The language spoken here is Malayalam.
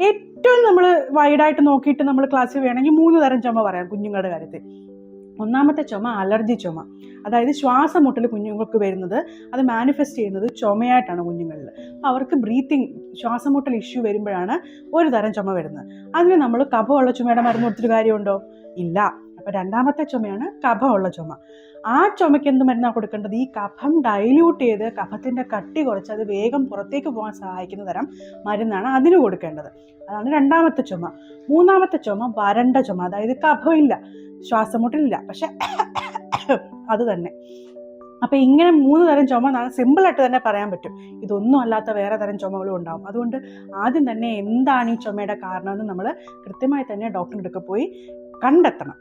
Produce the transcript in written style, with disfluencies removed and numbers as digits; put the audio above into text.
ഏറ്റവും നമ്മൾ വൈഡായിട്ട് നോക്കിയിട്ട് നമ്മൾ ക്ലാസ്സിൽ വേണമെങ്കിൽ 3 തരം ചുമ പറയാം കുഞ്ഞുങ്ങളുടെ കാര്യത്തിൽ. ഒന്നാമത്തെ ചുമ അലർജി ചുമ, അതായത് ശ്വാസം മുട്ടൽ കുഞ്ഞുങ്ങൾക്ക് വരുന്നത് അത് മാനിഫെസ്റ്റ് ചെയ്യുന്നത് ചുമയായിട്ടാണ് കുഞ്ഞുങ്ങളിൽ. അപ്പോൾ അവർക്ക് ശ്വാസം മുട്ടൽ ഇഷ്യൂ വരുമ്പോഴാണ് ഒരു തരം ചുമ വരുന്നത്. അതിന് നമ്മൾ കഫമുള്ള ചുമയുടെ മരുന്ന് കൊടുത്തിട്ട് കാര്യമുണ്ടോ? ഇല്ല. അപ്പോൾ രണ്ടാമത്തെ ചുമയാണ് കഫമുള്ള ചുമ. ആ ചുമയ്ക്ക് എന്ത് മരുന്നാണ് കൊടുക്കേണ്ടത്? ഈ കഫം ഡൈല്യൂട്ട് ചെയ്ത് കഫത്തിൻ്റെ കട്ടി കുറച്ച് അത് വേഗം പുറത്തേക്ക് പോകാൻ സഹായിക്കുന്ന തരം മരുന്നാണ് അതിന് കൊടുക്കേണ്ടത്. അതാണ് രണ്ടാമത്തെ ചുമ. മൂന്നാമത്തെ ചുമ വരണ്ട ചുമ, അതായത് കഫമില്ല, ശ്വാസം മുട്ടലില്ല, പക്ഷെ അത് തന്നെ. അപ്പം ഇങ്ങനെ 3 തരം ചുമ സിമ്പിളായിട്ട് തന്നെ പറയാൻ പറ്റും. ഇതൊന്നും അല്ലാത്ത വേറെ തരം ചുമകളും ഉണ്ടാകും. അതുകൊണ്ട് ആദ്യം തന്നെ എന്താണ് ഈ ചുമയുടെ കാരണമെന്ന് നമ്മൾ കൃത്യമായി തന്നെ ഡോക്ടറിൻ്റെ അടുത്ത് പോയി കണ്ടെത്തണം.